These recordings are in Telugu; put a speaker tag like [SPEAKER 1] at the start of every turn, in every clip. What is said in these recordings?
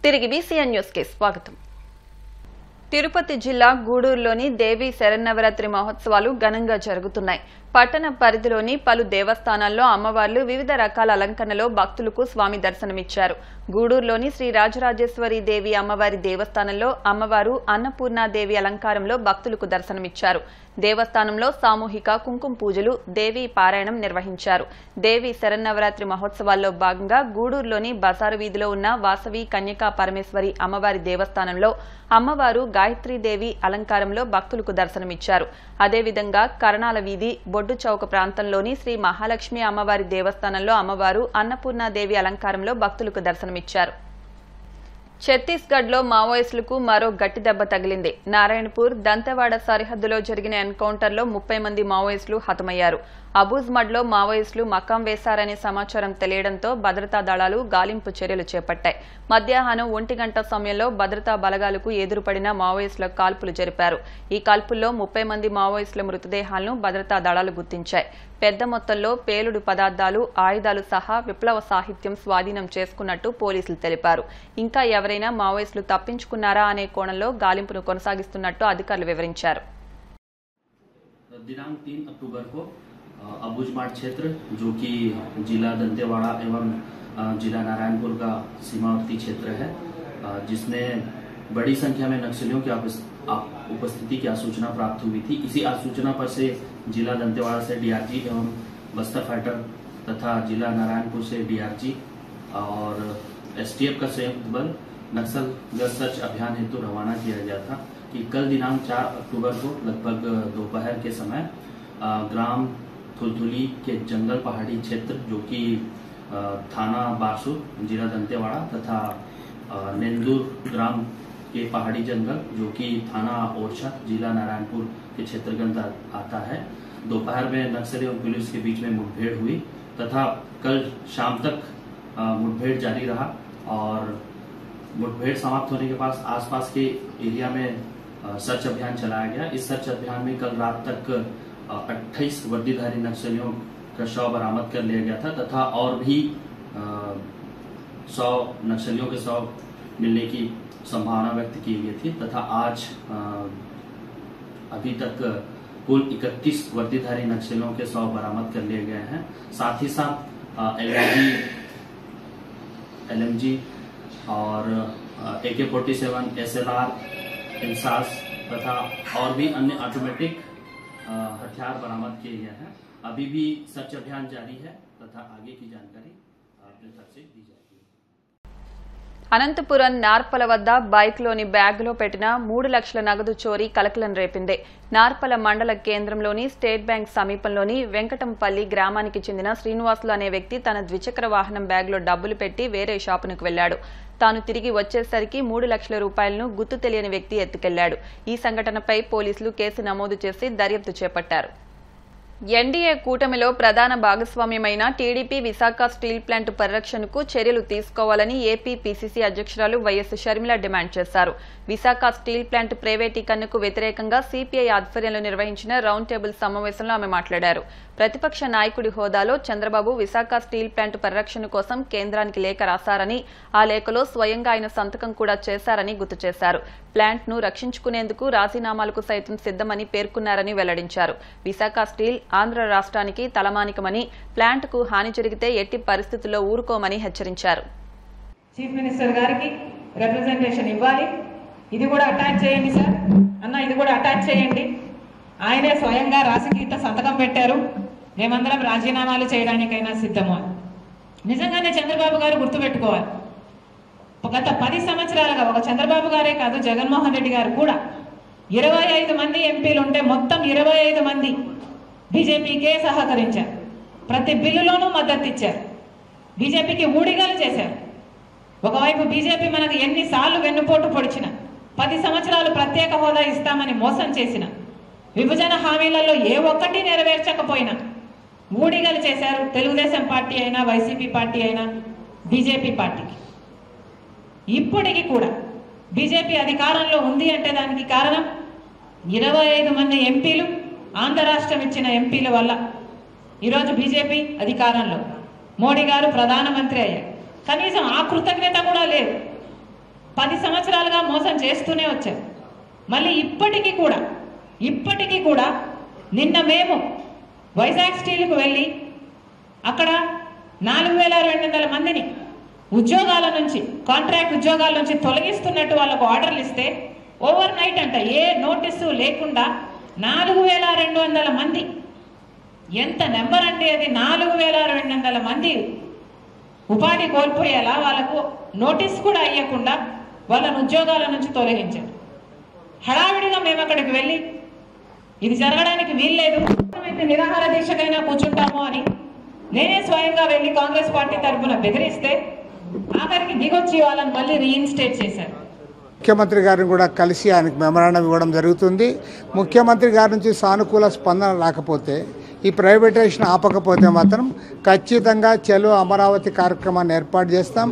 [SPEAKER 1] తిరిగి బీసీఎన్ న్యూస్ కి స్వాగతం. తిరుపతి జిల్లా గూడూరులోని దేవి శరన్నవరాత్రి మహోత్సవాలు ఘనంగా జరుగుతున్నాయి. పట్టణ పరిధిలోని పలు దేవస్థానాల్లో అమ్మవార్లు వివిధ రకాల అలంకరణలో భక్తులకు స్వామి దర్శనమిచ్చారు. గూడూరులోని శ్రీ రాజరాజేశ్వరి దేవి అమ్మవారి దేవస్థానంలో అమ్మవారు అన్నపూర్ణాదేవి అలంకారంలో భక్తులకు దర్శనమిచ్చారు. దేవస్థానంలో సామూహిక కుంకుమ పూజలు, దేవీ పారాయణం నిర్వహించారు. దేవి శరన్నవరాత్రి మహోత్సవాల్లో భాగంగా గూడూరులోని బజారు వీధిలో ఉన్న వాసవి కన్యకా పరమేశ్వరి అమ్మవారి దేవస్థానంలో అమ్మవారు గాయత్రీదేవి అలంకారంలో భక్తులకు దర్శనమిచ్చారు. అదేవిధంగా కరణాల వీధి, బొడ్డు చౌక ప్రాంతంలోని శ్రీ మహాలక్ష్మి అమ్మవారి దేవస్థానంలో అమ్మవారు అన్నపూర్ణాదేవి అలంకారంలో భక్తులకు దర్శనమిచ్చారు. ఛత్తీస్గఢ్లో మావోయిస్టులకు మరో గట్టి దెబ్బ తగిలింది. నారాయణపూర్, దంతెవాడ సరిహద్దులో జరిగిన ఎన్కౌంటర్లో 30 మంది మావోయిస్టులు హతమయ్యారు. అబూజ్మడ్లో మావోయిస్టులు మకాం వేశారనే సమాచారం తెలియడంతో భద్రతా దళాలు గాలింపు చర్యలు చేపట్టాయి. మధ్యాహ్నం 1 గంట సమయంలో భద్రతా బలగాలకు ఎదురుపడిన మావోయిస్టుల కాల్పులు జరిపారు. ఈ కాల్పుల్లో 30 మంది మావోయిస్టుల మృతదేహాలను భద్రతా దళాలు గుర్తించాయి. పెద్ద మొత్తంలో పేలుడు పదార్థాలు, ఆయుధాలు సహా విప్లవ సాహిత్యం స్వాధీనం చేసుకున్నట్టు పోలీసులు తెలిపారు. ఇంకా ఎవరైనా మావోయిస్టులు తప్పించుకున్నారా అనే కోణంలో గాలింపును కొనసాగిస్తున్నట్టు అధికారులు వివరించారు.
[SPEAKER 2] दिनांक 3 अक्टूबर को अबूजमाड़ क्षेत्र जो कि जिला दंतेवाड़ा एवं जिला नारायणपुर का सीमावर्ती क्षेत्र है, जिसमें बड़ी संख्या में नक्सलियों की उपस्थिति की सूचना प्राप्त हुई थी। इसी सूचना पर से जिला दंतेवाड़ा से डीआरजी एवं बस्तर फाइटर तथा जिला नारायणपुर से डीआरजी और एसटीएफ का संयुक्त बल नक्सल गश्त सर्च अभियान हेतु रवाना किया गया था कि कल दिनांक 4 अक्टूबर को लगभग दोपहर के समय ग्राम थुलथुली के जंगल पहाड़ी क्षेत्र जो कि थाना बारसूर जिला दंतेवाड़ा तथा नेंदूर ग्राम के पहाड़ी जंगल जो कि थाना ओरछा जिला नारायणपुर के क्षेत्र के अंदर आता है, दोपहर में नक्सली और पुलिस के बीच में मुठभेड़ हुई तथा कल शाम तक मुठभेड़ जारी रहा और मुठभेड़ समाप्त होने के पास आसपास के एरिया में सर्च अभियान चलाया गया। इस सर्च अभियान में कल रात तक 28 वर्दीधारी नक्सलियों का शव बरामद कर लिया गया था तथा और भी 100 नक्सलियों के शव मिलने की संभावना व्यक्त की गई थी तथा आज अभी तक कुल 31 वर्दीधारी नक्सलियों के शव बरामद कर लिए गए हैं। साथ ही साथ एलएमजी और AK-47, SLR, इंसास तथा और भी अन्य ऑटोमेटिक हथियार बरामद किए गए हैं। अभी भी सर्च अभियान जारी है तथा आगे की जानकारी अपने तरफ से दी जाएगी।
[SPEAKER 1] అనంతపురం నార్పల వద్ద బైక్లోని బ్యాగ్లో పెట్టిన 3 లక్షల నగదు చోరీ కలకలం రేపింది. నార్పల మండల కేంద్రంలోని స్టేట్ బ్యాంక్ సమీపంలోని వెంకటంపల్లి గ్రామానికి చెందిన శ్రీనివాసులు అనే వ్యక్తి తన ద్విచక్ర వాహనం బ్యాగ్లో డబ్బులు పెట్టి వేరే షాపునకు వెళ్లాడు. తాను తిరిగి వచ్చేసరికి 3 లక్షల రూపాయలను గుర్తు తెలియని వ్యక్తి ఎత్తుకెళ్లాడు. ఈ సంఘటనపై పోలీసులు కేసు నమోదు చేసి దర్యాప్తు చేపట్టారు. ఎన్డీఏ కూటమిలో ప్రధాన భాగస్వామ్యమైన టీడీపీ విశాఖ స్టీల్ ప్లాంట్ పరిరక్షణకు చర్యలు తీసుకోవాలని ఏపీ పీసీసీ అధ్యక్షురాలు వైఎస్ షర్మిల డిమాండ్ చేశారు. విశాఖ స్టీల్ ప్లాంట్ ప్రైవేటీకరణకు వ్యతిరేకంగా సిపిఐ ఆధ్వర్యంలో నిర్వహించిన రౌండ్ టేబుల్ సమావేశంలో ఆమె మాట్లాడారు. ప్రతిపక్ష నాయకుడి హోదాలో చంద్రబాబు విశాఖ స్టీల్ ప్లాంట్ పరిరక్షణ కోసం కేంద్రానికి లేఖ రాశారని, ఆ లేఖలో స్వయంగా ఆయన సంతకం కూడా చేశారని గుర్తు చేశారు. ప్లాంట్ను రక్షించుకునేందుకు రాజీనామాలకు సైతం సిద్దమని పేర్కొన్నారని వెల్లడించారు. విశాఖ స్టీల్ ఆంధ్ర రాష్ట్రానికి తలమానికమని, ప్లాంట్కు హాని జరిగితే ఎట్టి పరిస్థితుల్లో ఊరుకోమని హెచ్చరించారు.
[SPEAKER 3] చీఫ్ మినిస్టర్ గారికి రిప్రజెంటేషన్ ఇవ్వాలి, ఇది కూడా అటాచ్ చేయండి సార్ అన్న, ఇది కూడా అటాచ్ చేయండి. ఆయనే స్వయంగా రాసిగీత సంతకం పెట్టారు, మేమందరం రాజీనామాలు చేయడానికైనా సిద్ధము అని. నిజంగానే చంద్రబాబు గారు గుర్తుపెట్టుకోవాలి, గత 10 సంవత్సరాలుగా ఒక చంద్రబాబు గారే కాదు, జగన్మోహన్ రెడ్డి గారు కూడా 25 మంది ఎంపీలు ఉంటే మొత్తం 25 మంది బీజేపీకే సహకరించారు. ప్రతి బిల్లులోనూ మద్దతు ఇచ్చారు, బీజేపీకి ఊడిగలు చేశారు. ఒకవైపు బీజేపీ మనకు ఎన్నిసార్లు వెన్నుపోటు పొడిచిన, 10 సంవత్సరాలు ప్రత్యేక హోదా ఇస్తామని మోసం చేసిన, విభజన హామీలలో ఏ ఒక్కటి నెరవేర్చకపోయినా ఊడిగలు చేశారు. తెలుగుదేశం పార్టీ అయినా, వైసీపీ పార్టీ అయినా, బీజేపీ పార్టీకి. ఇప్పటికీ కూడా బీజేపీ అధికారంలో ఉంది అంటే దానికి కారణం 25 మంది ఎంపీలు, ఆంధ్ర రాష్ట్రం ఇచ్చిన ఎంపీల వల్ల ఈరోజు బీజేపీ అధికారంలో, మోడీ గారు ప్రధానమంత్రి అయ్యారు. కనీసం ఆ కృతజ్ఞత కూడా లేదు. 10 సంవత్సరాలుగా మోసం చేస్తూనే వచ్చారు. మళ్ళీ ఇప్పటికీ కూడా నిన్న మేము వైజాగ్ స్టీల్కు వెళ్ళి అక్కడ 4200 మందిని ఉద్యోగాల నుంచి, కాంట్రాక్ట్ ఉద్యోగాల నుంచి తొలగిస్తున్నట్టు వాళ్ళకు ఆర్డర్లు ఇస్తే ఓవర్ నైట్ అంట ఏ నోటీసు లేకుండా 4200 మంది, ఎంత నెంబర్ అంటే అది 4200 మంది ఉపాధి కోల్పోయేలా వాళ్ళకు నోటీస్ కూడా అయ్యకుండా వాళ్ళను ఉద్యోగాల నుంచి తొలగించారు. హడావిడిగా మేము అక్కడికి వెళ్ళి ఇది జరగడానికి వీల్లేదు, అయితే నిరాహార దీక్షకైనా కూర్చుంటాము అని నేనే స్వయంగా వెళ్ళి కాంగ్రెస్ పార్టీ తరఫున బెదిరిస్తే ఆఖరికి దిగొచ్చి వాళ్ళని మళ్ళీ రీఇన్స్టేట్ చేశారు.
[SPEAKER 4] ముఖ్యమంత్రి గారిని కూడా కలిసి ఆయనకు మెమరాండం ఇవ్వడం జరుగుతుంది. ముఖ్యమంత్రి గారి నుంచి సానుకూల స్పందన రాకపోతే, ఈ ప్రైవేటైజేషన్ ఆపకపోతే మాత్రం ఖచ్చితంగా చలో అమరావతి కార్యక్రమాన్ని ఏర్పాటు చేస్తాం.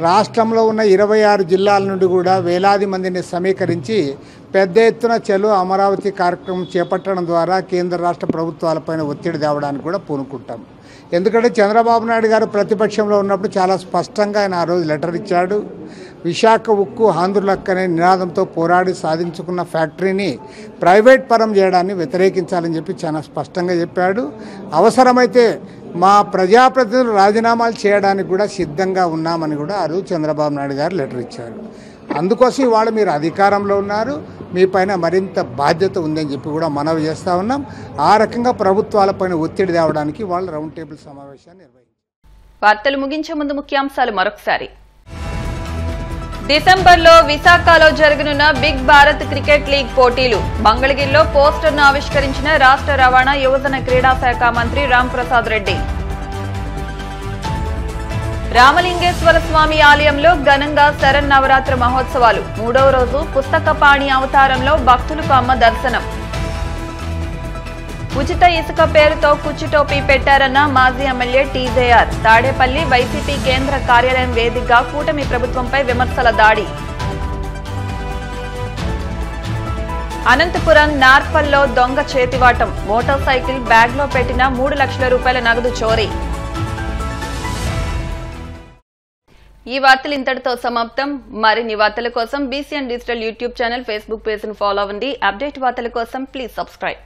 [SPEAKER 4] రాష్ట్రంలో ఉన్న 26 జిల్లాల నుండి కూడా వేలాది మందిని సమీకరించి పెద్ద ఎత్తున చలో అమరావతి కార్యక్రమం చేపట్టడం ద్వారా కేంద్ర రాష్ట్ర ప్రభుత్వాలపైన ఒత్తిడి తేవడానికి కూడా పూనుకుంటాం. ఎందుకంటే చంద్రబాబు నాయుడు గారు ప్రతిపక్షంలో ఉన్నప్పుడు చాలా స్పష్టంగా ఆయన ఆ రోజు లెటర్ ఇచ్చాడు. విశాఖ ఉక్కు ఆంధ్రులకు అనే నినాదంతో పోరాడి సాధించుకున్న ఫ్యాక్టరీని ప్రైవేట్ పరం చేయడాన్ని వ్యతిరేకించాలని చెప్పి చాలా స్పష్టంగా చెప్పాడు. అవసరమైతే మా ప్రజాప్రతినిధులు రాజీనామాలు చేయడానికి కూడా సిద్ధంగా ఉన్నామని కూడా ఆ రోజు చంద్రబాబు నాయుడు గారు లెటర్ ఇచ్చారు. అందుకోసం ఇవాళ మీరు అధికారంలో ఉన్నారు, మీ పైన మరింత బాధ్యత ఉందని చెప్పి కూడా మనవి చేస్తూ ఉన్నాం. ఆ రకంగా ప్రభుత్వాలపైన ఒత్తిడి తేవడానికి వాళ్ళు రౌండ్ టేబుల్ సమావేశాన్ని నిర్వహించారు.
[SPEAKER 1] వార్తలు ముగించే ముందు ముఖ్యాంశాలు మరొకసారి. డిసెంబర్లో విశాఖలో జరగనున్న బిగ్ భారత్ క్రికెట్ లీగ్ పోటీలు. మంగళగిరిలో పోస్టర్ను ఆవిష్కరించిన రాష్ట్ర రవాణా యువజన క్రీడా శాఖ మంత్రి రాంప్రసాద్ రెడ్డి. రామలింగేశ్వర స్వామి ఆలయంలో ఘనంగా శరన్నవరాత్రి మహోత్సవాలు. 3వ రోజు పుస్తకపాణి అవతారంలో భక్తులకు అమ్మ దర్శనం. ఉచిత ఇసుక పేరుతో కుచ్చుటోపీ పెట్టారన్న మాజీ ఎమ్మెల్యే టీజేఆర్. తాడేపల్లి వైసీపీ కేంద్ర కార్యాలయం వేదికగా కూటమి ప్రభుత్వంపై విమర్శల దాడి. అనంతపురం నార్పల్లో దొంగ చేతివాటం. మోటార్ సైకిల్ బ్యాగ్లో పెట్టిన 3 లక్షల రూపాయల నగదు చోరీ. ఈ వార్తలు ఇంతటితో సమాప్తం. మరిన్ని వార్తల కోసం BCN digital YouTube channel, Facebook page ను ఫాలో అవ్వండి. అప్డేట్ వార్తల కోసం ప్లీజ్ సబ్స్క్రైబ్.